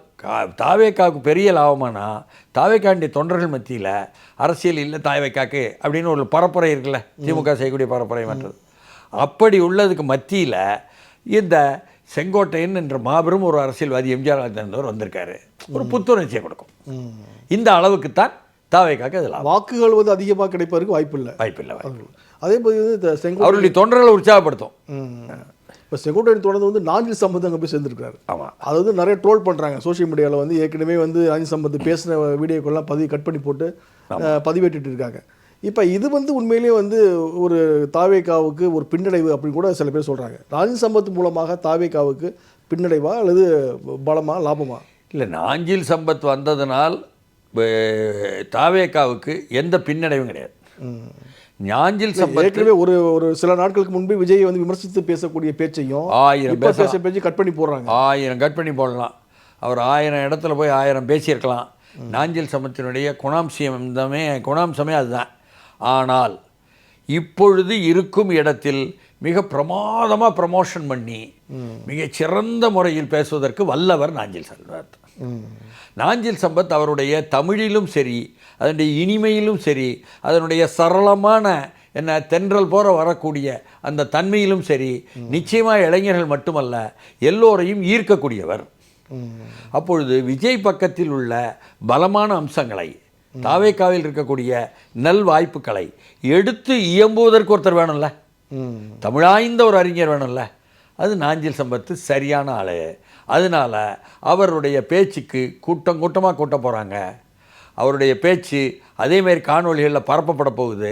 தாவேக்காவுக்கு பெரிய லாபமானா தாவேக்காண்டிய தொண்டர்கள் மத்தியில் அரசியல் இல்லை தாவேக்காக்கு அப்படின்னு ஒரு பரப்புரை இருக்குல்ல, திமுக செய்யக்கூடிய பரப்புரை மற்றது. அப்படி உள்ளதுக்கு மத்தியில் இந்த செங்கோட்டையன் என்ற மாபெரும் ஒரு அரசியல்வாதி எம்ஜிஆர் இருந்தவர் வந்திருக்காரு. ஒரு புத்துணர்ச்சியை கொடுக்கும். இந்த அளவுக்குத்தான் தாவேக்காக்கு அதில் வாக்குகள் வந்து அதிகமாக கிடைப்பதற்கு வாய்ப்பில்லை. அதே போது அவருடைய தொண்டர்களை உற்சாகப்படுத்தும். இப்போ செங்கோட்டையன் தொடர்ந்து வந்து நாஞ்சில் சம்பத் அங்கே போய் சேர்ந்துருக்காரு. ஆமாம், அது வந்து நிறைய ட்ரோல் பண்ணுறாங்க சோஷியல் மீடியாவில். வந்து ஏற்கனவே வந்து நாஞ்சில் சம்பத் பேசின வீடியோக்கெல்லாம் கட் பண்ணி போட்டு பதிவேற்றிட்டு இருக்காங்க. இப்போ இது வந்து உண்மையிலேயே வந்து ஒரு தாவேகாவுக்கு ஒரு பின்னடைவு அப்படின்னு கூட சில பேர் சொல்கிறாங்க. ராஜ்ய சம்பத் மூலமாக தாவேகாவுக்கு பின்னடைவா அல்லது பலமா லாபமா? இல்லை, நாஞ்சில் சம்பத் வந்ததனால் தாவேகாவுக்கு எந்த பின்னடைவும் கிடையாது. நாஞ்சில் சம்பத் ஏற்கனவே ஒரு ஒரு சில நாட்களுக்கு முன்பு விஜயை வந்து விமர்சித்து பேசக்கூடிய பேச்சையும் 1000 பேச்சு கட் பண்ணி போடுறாங்க. 1000 கட் பண்ணி போடலாம். அவர் 1000 இடத்துல போய் 1000 பேசியிருக்கலாம். நாஞ்சில் சம்பத்தினுடைய குணாம்சமே அதுதான். ஆனால் இப்பொழுது இருக்கும் இடத்தில் மிக பிரமாதமாக ப்ரமோஷன் பண்ணி மிகச் சிறந்த முறையில் பேசுவதற்கு வல்லவர் நாஞ்சில் சம்பத். நாஞ்சில் சம்பத் அவருடைய தமிழிலும் சரி, அதனுடைய இனிமையிலும் சரி, அதனுடைய சரளமான தென்றல் போற வரக்கூடிய அந்த தன்மையிலும் சரி, நிச்சயமாக இளைஞர்கள் மட்டுமல்ல எல்லோரையும் ஈர்க்கக்கூடியவர். அப்பொழுது விஜய் பக்கத்தில் உள்ள பலமான அம்சங்களை, தாவேகாவில் இருக்கக்கூடிய நல் வாய்ப்புகளை எடுத்து இயம்புவதற்கு ஒருத்தர் வேணும்ல, தமிழாய்ந்த ஒரு அறிஞர் வேணும்ல. அது நாஞ்சில் சம்பத்து சரியான ஆள். அதனால் அவருடைய பேச்சுக்கு கூட்டமாக கூட்ட போகிறாங்க. அவருடைய பேச்சு அதேமாரி காணொளிகளில் பரப்பப்பட போகுது.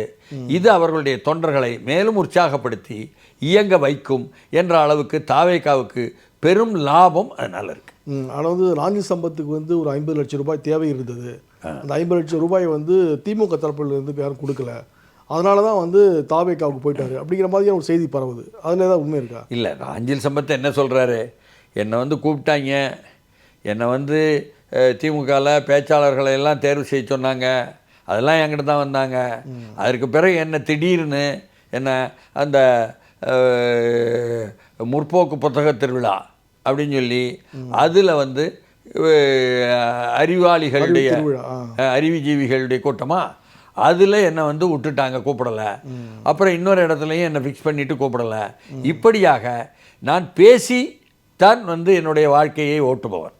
இது அவர்களுடைய தொண்டர்களை மேலும் உற்சாகப்படுத்தி இயங்க வைக்கும் என்ற அளவுக்கு தாவேகாவுக்கு பெரும் லாபம் அதனால் இருக்குது. ஆனால் வந்து நாஞ்சில் சம்பத்துக்கு வந்து ஒரு 50 லட்சம் ரூபாய் தேவை இருந்தது. அந்த 50 லட்சம் ரூபாய் வந்து திமுக தரப்பில் இருந்து யாரும் கொடுக்கல. அதனால தான் வந்து தாவேகாவுக்கு போயிட்டாரு அப்படிங்கிற மாதிரியான ஒரு செய்தி பரவுது. அதில் ஏதாவது உண்மை இருக்கா? இல்லை, நாஞ்சில் சம்பத் என்ன சொல்கிறாரு, என்னை வந்து கூப்பிட்டாங்க, என்னை வந்து திமுகவில் பேச்சாளர்களை எல்லாம் தேர்வு செய்ய சொன்னாங்க, அதெல்லாம் என்கிட்ட தான் வந்தாங்க. அதற்கு பிறகு என்ன திடீர்னு அந்த முற்போக்கு புத்தக திருவிழா அப்படின்னு சொல்லி அதில் வந்து அறிவுஜீவிகளுடைய கூட்டமாக அதில் என்னை வந்து விட்டுட்டாங்க, கூப்பிடலை. அப்புறம் இன்னொரு இடத்துலையும் என்னை ஃபிக்ஸ் பண்ணிவிட்டு கூப்பிடலை. இப்படியாக நான் பேசி தான் வந்து என்னுடைய வாழ்க்கையை ஓட்டுபவர்.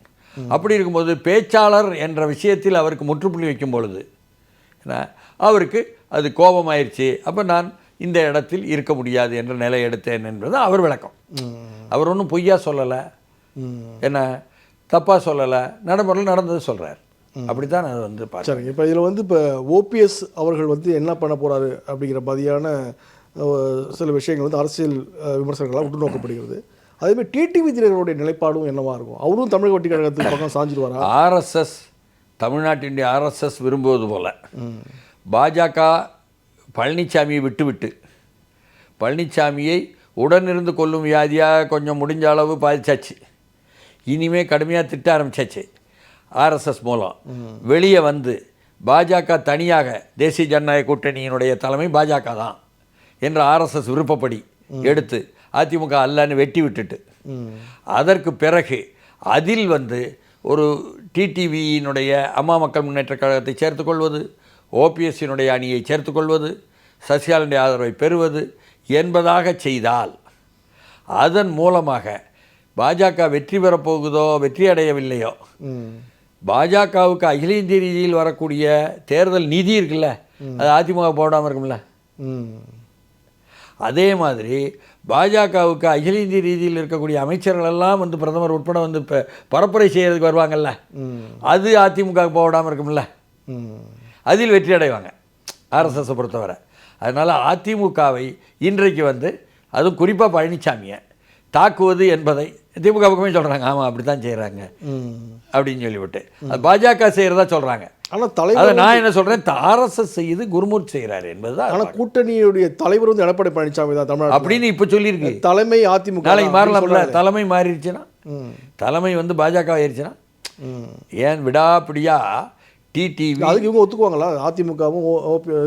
அப்படி இருக்கும்போது பேச்சாளர் என்ற விஷயத்தில் அவருக்கு முற்றுப்புள்ளி வைக்கும் பொழுது அவருக்கு அது கோபமாயிருச்சு. அப்போ நான் இந்த இடத்தில் இருக்க முடியாது என்ற நிலை எடுத்தேன் என்பது அவர் விளக்கம். அவர் ஒன்றும் பொய்யா சொல்லலை, தப்பாக சொல்லலை, நடைமுறையில் நடந்தது சொல்கிறார். அப்படித்தான் அது வந்து சரி. இப்போ இதில் வந்து இப்போ ஓபிஎஸ் அவர்கள் வந்து என்ன பண்ண போகிறாரு அப்படிங்கிற மாதிரியான சில விஷயங்கள் வந்து அரசியல் விமர்சனங்களாக உற்று நோக்கப்படுகிறது. அதேமாதிரி டிடிவி தினகரனுடைய நிலைப்பாடும் என்னவாக இருக்கும்? அவரும் தமிழக வெற்றி கழகத்துக்கு பக்கம் சாஞ்சிடுவாரா? ஆர்எஸ்எஸ், தமிழ்நாட்டினுடைய ஆர்எஸ்எஸ் விரும்புவது போல பாஜக பழனிசாமியை விட்டுவிட்டு, பழனிசாமியை உடனிருந்து கொல்லும் வியாதியாக கொஞ்சம் முடிஞ்ச அளவு பாதிச்சாச்சு, இனிமேல் கடுமையாக திட்ட ஆரம்பிச்சாச்சு. ஆர்எஸ்எஸ் மூலம் வெளியே வந்து பாஜக தனியாக, தேசிய ஜனநாயக கூட்டணியினுடைய தலைமை பாஜக தான் என்ற ஆர்எஸ்எஸ் விருப்பப்படி எடுத்து அதிமுக அல்லன்னு வெட்டி விட்டுட்டு, அதற்கு பிறகு அதில் வந்து ஒரு டிடிவியினுடைய அம்மா மக்கள் முன்னேற்ற கழகத்தை சேர்த்துக்கொள்வது, ஓபிஎஸ்ஸினுடைய அணியை சேர்த்துக்கொள்வது, சசிகலாவுடைய ஆதரவை பெறுவது என்பதாக செய்தால் அதன் மூலமாக பாஜக வெற்றி பெறப்போகுதோ வெற்றி அடையவில்லையோ, பாஜகவுக்கு அகில இந்திய ரீதியில் வரக்கூடிய தேர்தல் நிதி இருக்குல்ல, அது அதிமுக போடாமல் இருக்கும்ல. அதே மாதிரி பாஜகவுக்கு அகில இந்திய ரீதியில் இருக்கக்கூடிய அமைச்சர்கள் எல்லாம் வந்து பிரதமர் உட்பட வந்து இப்போ பரப்புரை செய்கிறதுக்கு வருவாங்கல்ல, அது அதிமுக போடாமல் இருக்கும்ல, அதில் வெற்றி அடைவாங்க ஆர்எஸ்எஸை பொறுத்தவரை. அதனால் அதிமுகவை இன்றைக்கு வந்து அதுவும் குறிப்பாக பழனிசாமியை தாக்குவது என்பதை திமுக பக்கமே சொல்கிறாங்க. ஆமாம், அப்படி தான் செய்கிறாங்க அப்படின்னு சொல்லிவிட்டு அது பாஜக செய்கிறதா சொல்கிறாங்க. ஆனால் தலைவர் நான் என்ன சொல்கிறேன், ஆர்எஸ்எஸ் செய்யுது, குருமூர்த்தி செய்கிறாரு என்பது தான். ஆனால் கூட்டணியுடைய தலைவர் வந்து எடப்பாடி பழனிசாமி தான் தமிழ்நாடு அப்படின்னு இப்போ சொல்லியிருக்கு. தலைமை அதிமுக நாளைக்கு மாறலாம்ல. தலைமை மாறிடுச்சுன்னா, தலைமை வந்து பாஜக ஆயிடுச்சுன்னா, ஏன் விடாப்பிடியா டிடிவி அதுக்கு இவங்க ஒத்துக்குவாங்களா? அதிமுகவும்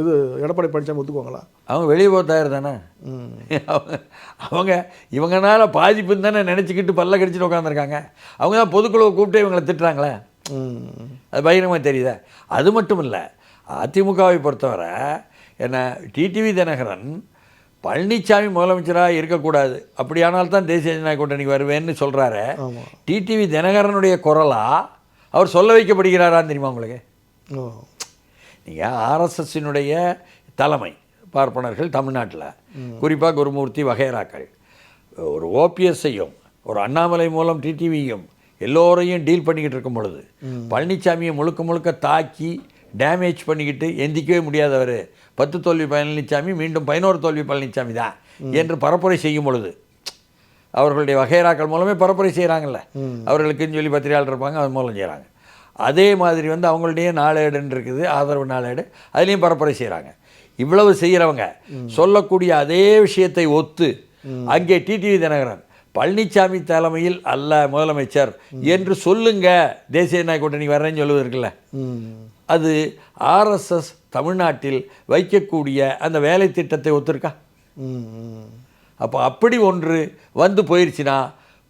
இது எடப்பாடி பழனிசாமி ஒத்துக்குவாங்களா? அவங்க வெளியே போக தயார் தானே. அவங்க இவங்கனால பாதிப்புன்னு தானே நினச்சிக்கிட்டு பல்ல கடிச்சிட்டு உட்காந்துருக்காங்க. அவங்க தான் பொதுக்குழுவை கூப்பிட்டு இவங்களை திட்டுறாங்களே, அது பகிரமாக தெரியுதா? அது மட்டும் இல்லை, அதிமுகவை பொறுத்தவரை என்ன, டிடிவி தினகரன் பழனிசாமி முதலமைச்சராக இருக்கக்கூடாது, அப்படியானால் தான் தேசிய ஜனநாயக கூட்டணிக்கு வருவேன்னு சொல்கிறாரு. டிடிவி தினகரனுடைய குரலாக அவர் சொல்ல வைக்கப்படுகிறாரான்னு தெரியுமா உங்களுக்கு? நீங்கள் ஆர்எஸ்எஸ்ஸினுடைய தலைமை பார்ப்பனர்கள் தமிழ்நாட்டில் குறிப்பாக குருமூர்த்தி வகைராக்கள் ஒரு ஓபிஎஸ்ஸையும் ஒரு அண்ணாமலை மூலம் டிடிவியும் எல்லோரையும் டீல் பண்ணிக்கிட்டு இருக்கும் பொழுது பழனிசாமியை முழுக்க முழுக்க தாக்கி டேமேஜ் பண்ணிக்கிட்டு எந்திக்கவே முடியாதவர் 10 தோல்வி பழனிசாமி மீண்டும் 11 தோல்வி பழனிசாமி தான் என்று பரப்புரை செய்யும் பொழுது அவர்களுடைய வகைராக்கள் மூலமே பரப்புரை செய்கிறாங்கல்ல, அவர்களுக்குன்னு சொல்லி பத்திரிகையாளர் இருப்பாங்க, அது மூலம் செய்கிறாங்க. அதே மாதிரி வந்து அவங்களுடைய நாளேடுன்னு இருக்குது, ஆதரவு நாளேடு, அதுலேயும் பரப்புரை செய்கிறாங்க. இவ்வளவு செய்கிறவங்க சொல்லக்கூடிய அதே விஷயத்தை ஒத்து அங்கே டிடிவி தினகரன் பழனிசாமி தலைமையில் அல்ல முதலமைச்சர் என்று சொல்லுங்க, தேசிய ஜனநாயக கூட்டணி வர்றேன்னு சொல்லுவதற்குல்ல, அது ஆர்எஸ்எஸ் தமிழ்நாட்டில் வைக்கக்கூடிய அந்த வேலை திட்டத்தை ஒத்துருக்கா? அப்போ அப்படி ஒன்று வந்து போயிடுச்சுன்னா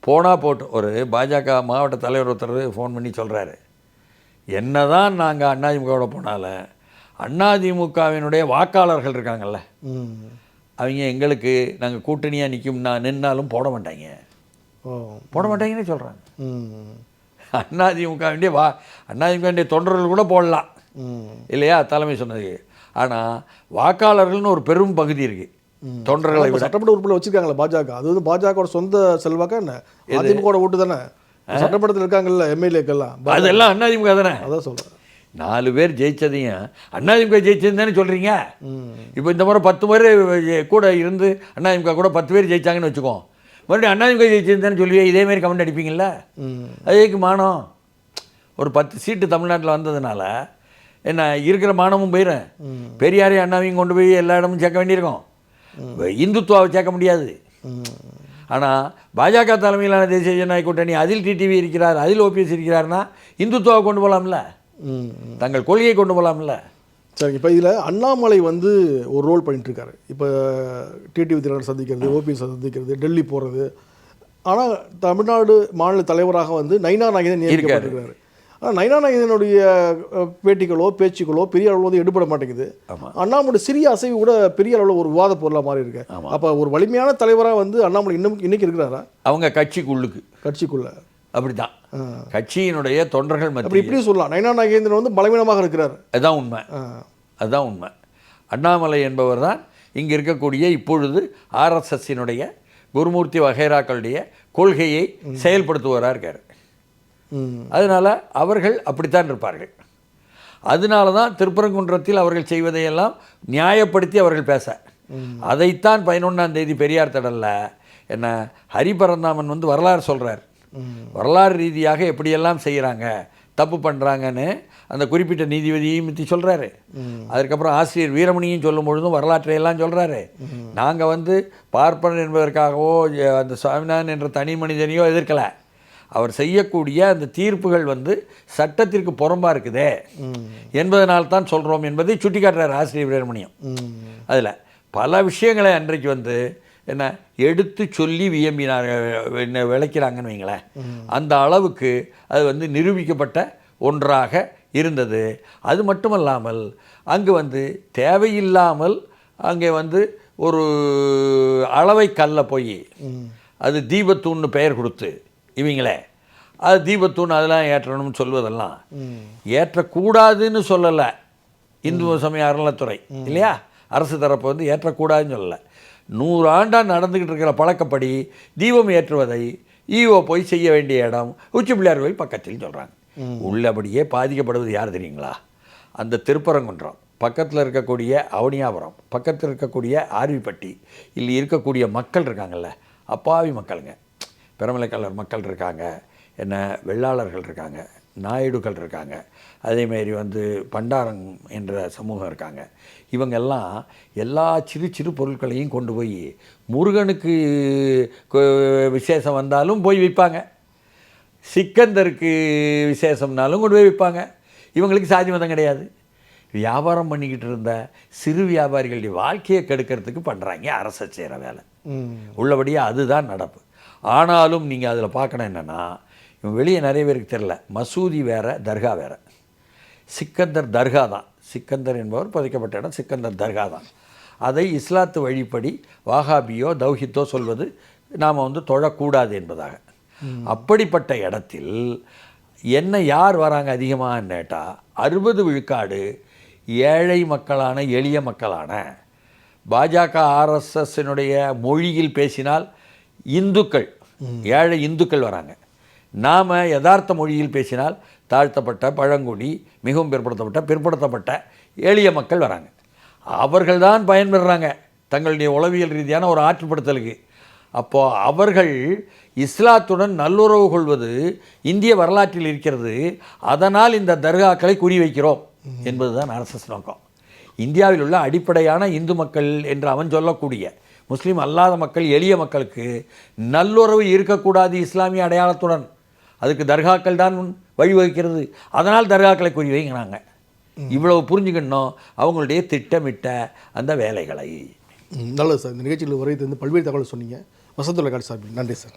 போனால் போட்டு. ஒரு பாஜக மாவட்ட தலைவர் ஒருத்தர் ஃபோன் பண்ணி சொல்கிறாரு, என்ன தான் நாங்கள் அதிமுகவோட போனாலும் அதிமுகவினுடைய வாக்காளர்கள் இருக்காங்கல்ல, அவங்க எங்களுக்கு நாங்கள் கூட்டணியாக நின்னாலும் போட மாட்டாங்க, போட மாட்டாங்கன்னே சொல்கிறாங்க. அதிமுகவினுடைய அதிமுகவினுடைய தொண்டர்கள் கூட போடலாம் இல்லையா, தலைமை சொன்னது. ஆனால் வாக்காளர்கள்னு ஒரு பெரும் பகுதி இருக்குது தொண்டர்களை விட. சட்டமன்ற உறுப்பினர் வச்சுருக்காங்களே பாஜக, அது வந்து பாஜகவோட சொந்த செல்வாக்கா என்ன? அதிமுக ஓட்டு தானே சட்டமன்றத்தில் இருக்காங்கல்ல எம்எல்ஏக்கெல்லாம், அதெல்லாம் அதிமுக தானே. அதான் சொல்கிறேன், 4 பேர் ஜெயிச்சதையும் அதிமுக ஜெயிச்சதுன்னு தானே சொல்கிறீங்க. இப்போ இந்த முறை 10 முறை கூட இருந்து அதிமுக கூட 10 பேர் ஜெயிச்சாங்கன்னு வச்சுக்கோ, மறுபடியும் அதிமுக ஜெயிச்சதுன்னு தானே சொல்லுவீங்க, இதேமாரி கமெண்ட் அடிப்பீங்கள்ல. அதுக்கு மானம் ஒரு 10 சீட்டு தமிழ்நாட்டில் வந்ததுனால என்ன இருக்கிற மானமும் போயிடும். பெரியாரே அண்ணாவையும் கொண்டு போய் எல்லா இடமும் சேர்க்க வேண்டியிருக்கும், இந்துத்துவாவை சேர்க்க முடியாது. ஆனால் பாஜக தலைமையிலான தேசிய ஜனநாயக கூட்டணி, அதில் டிடிவி இருக்கிறார், அதில் ஓபிஎஸ் இருக்கிறார்னா இந்துத்துவாவை கொண்டு போகலாம்ல, தங்கள் கொள்கையை கொண்டு போகலாம்ல. சரி, இப்போ இதில் அண்ணாமலை வந்து ஒரு ரோல் பண்ணிட்டுருக்காரு. இப்போ டிடிவி தினகரன் சந்திக்கிறது, ஓபிஎஸ் சந்திக்கிறது, டெல்லி போகிறது. ஆனால் தமிழ்நாடு மாநில தலைவராக வந்து நயினா நாகேந்திரன் நியமிக்கப்பட்டிருக்கிறாரு. ஆனால் நயினா நாகேந்திரனுடைய பேட்டிகளோ பேச்சுக்களோ பெரிய அளவில் வந்து எடுபட மாட்டேங்குது. அண்ணாமலை சிறிய அசைவு கூட பெரிய அளவில் ஒரு விவாத பொருளாக மாறி இருக்கு. அப்போ ஒரு வலிமையான தலைவராக வந்து அண்ணாமலை இன்னைக்கு இருக்கிறாரா? அவங்க கட்சிக்குள்ள அப்படிதான், கட்சியினுடைய தொண்டர்கள் அப்படி இப்படி சொல்லலாம். நயினா நாகேந்திரன் வந்து பலவீனமாக இருக்கிறார், அதுதான் உண்மை. அதுதான் உண்மை. அண்ணாமலை என்பவர் தான் இங்கே இருக்கக்கூடிய இப்பொழுது ஆர்எஸ்எஸ்ஸினுடைய குருமூர்த்தி வகைராக்களுடைய கொள்கையை செயல்படுத்துவராக இருக்கார். அதனால் அவர்கள் அப்படித்தான் இருப்பார்கள். அதனால தான் திருப்பரங்குன்றத்தில் அவர்கள் செய்வதையெல்லாம் நியாயப்படுத்தி அவர்கள் பேச, அதைத்தான் 11ஆம் தேதி பெரியார் திடலில் என்ன ஹரிபரந்தாமன் வந்து வரலாறு சொல்கிறார். வரலாறு ரீதியாக எப்படியெல்லாம் செய்கிறாங்க, தப்பு பண்ணுறாங்கன்னு அந்த குறிப்பிட்ட நீதிபதியையும் பற்றி சொல்கிறாரு. அதுக்கப்புறம் ஆசிரியர் வீரமணியும் சொல்லும் பொழுதும் வரலாற்றையெல்லாம் சொல்கிறாரு. நாங்கள் வந்து பார்ப்பனர் என்பதற்காகவோ அந்த சுவாமிநாதன் என்ற தனி மனிதனையோ எதிர்க்கலை, அவர் செய்யக்கூடிய அந்த தீர்ப்புகள் வந்து சட்டத்திற்கு புறம்பாக இருக்குதே என்பதனால்தான் சொல்கிறோம் என்பதை சுட்டிக்காட்டுறார் ஆசிரியர் வீரமணியம். அதில் பல விஷயங்களை அன்றைக்கு வந்து என்ன எடுத்து சொல்லி வியம்பினார், என்ன விளக்கிறாங்கன்னு வைங்களேன். அந்த அளவுக்கு அது வந்து நிரூபிக்கப்பட்ட ஒன்றாக இருந்தது. அது மட்டுமல்லாமல் அங்கு வந்து தேவையில்லாமல் அங்கே வந்து ஒரு அளவை கல்ல போய் அது தீபத்தூன்னு பெயர் கொடுத்து இவங்களே அது தீபத்தூண் அதெல்லாம் ஏற்றணும்னு சொல்வதெல்லாம் ஏற்றக்கூடாதுன்னு சொல்லலை இந்து சமய அறநிலைத்துறை இல்லையா, அரசு தரப்பு வந்து ஏற்றக்கூடாதுன்னு சொல்லலை. 100 ஆண்டாக நடந்துக்கிட்டு இருக்கிற பழக்கப்படி தீபம் ஏற்றுவதை ஈவோ போய் செய்ய வேண்டிய இடம் உச்சி பிள்ளையார் கோயில் பக்கத்தில் சொல்கிறாங்க. உள்ளபடியே பாதிக்கப்படுவது யார் தெரியுங்களா? அந்த திருப்பரங்குன்றம் பக்கத்தில் இருக்கக்கூடிய அவனியாபுரம் பக்கத்தில் இருக்கக்கூடிய ஆர்விப்பட்டி இல்லை இருக்கக்கூடிய மக்கள் இருக்காங்கல்ல, அப்பாவி மக்களுங்க, பிரமலைக்கல்லர் மக்கள் இருக்காங்க, என்ன வெள்ளாளர்கள் இருக்காங்க, நாயுடுகள் இருக்காங்க, அதேமாரி வந்து பண்டாரம் என்ற சமூகம் இருக்காங்க. இவங்கெல்லாம் எல்லா சிறு சிறு பொருட்களையும் கொண்டு போய் முருகனுக்கு விசேஷம் வந்தாலும் போய் விற்பாங்க, சிக்கந்தருக்கு விசேஷம்னாலும் கொண்டு போய் விற்பாங்க. இவங்களுக்கு சாதி மதம் கிடையாது. வியாபாரம் பண்ணிக்கிட்டு இருந்த சிறு வியாபாரிகளுடைய வாழ்க்கையை கெடுக்கிறதுக்கு பண்ணுறாங்க அரசு செய்கிற வேலை. உள்ளபடியே அதுதான் நடப்பு. ஆனாலும் நீங்கள் அதில் பார்க்கணும் என்னென்னா, இவன் வெளியே நிறைய பேருக்கு தெரில, மசூதி வேறு தர்கா வேறு. சிக்கந்தர் தர்கா தான், சிக்கந்தர் என்பவர் புதைக்கப்பட்ட இடம் சிக்கந்தர் தர்கா தான். அதை இஸ்லாத்து வழிப்படி வாகாபியோ தௌஹித்தோ சொல்வது நாம் வந்து தொழக்கூடாது என்பதாக. அப்படிப்பட்ட இடத்தில் என்ன யார் வராங்க அதிகமாக கேட்டால் 60 விழுக்காடு ஏழை மக்களான எளிய மக்களான பாஜக ஆர்எஸ்எஸ்னுடைய மொழியில் பேசினால் இந்துக்கள், ஏழை இந்துக்கள் வராங்க. நாம் யதார்த்த மொழியில் பேசினால் தாழ்த்தப்பட்ட, பழங்குடி, மிகவும் பிற்படுத்தப்பட்ட எளிய மக்கள் வராங்க. அவர்கள்தான் பயன்பெறுறாங்க தங்களுடைய உளவியல் ரீதியான ஒரு ஆற்றுப்படுத்தலுக்கு. அப்போது அவர்கள் இஸ்லாத்துடன் நல்லுறவு கொள்வது இந்திய வரலாற்றில் இருக்கிறது. அதனால் இந்த தர்காக்களை குறிவைக்கிறோம் என்பது தான் ஆர்எஸ்எஸ் நோக்கம். இந்தியாவில் உள்ள அடிப்படையான இந்து மக்கள் என்று அவன் சொல்லக்கூடிய முஸ்லீம் அல்லாத மக்கள், எளிய மக்களுக்கு நல்லுறவு இருக்கக்கூடாது இஸ்லாமிய அடையாளத்துடன். அதுக்கு தர்காக்கள் தான் வழிவகுக்கிறது. அதனால் தர்காக்களை குறிவைங்கிறாங்க. இவ்வளவு புரிஞ்சுக்கணும் அவங்களுடைய திட்டமிட்ட அந்த வேலைகளை. நல்லது சார். இந்த நிகழ்ச்சியில் உரை தந்து பல்வேறு தகவல் சொன்னீங்க. வசந்துள்ள காட்சி சார்பில் நன்றி சார்.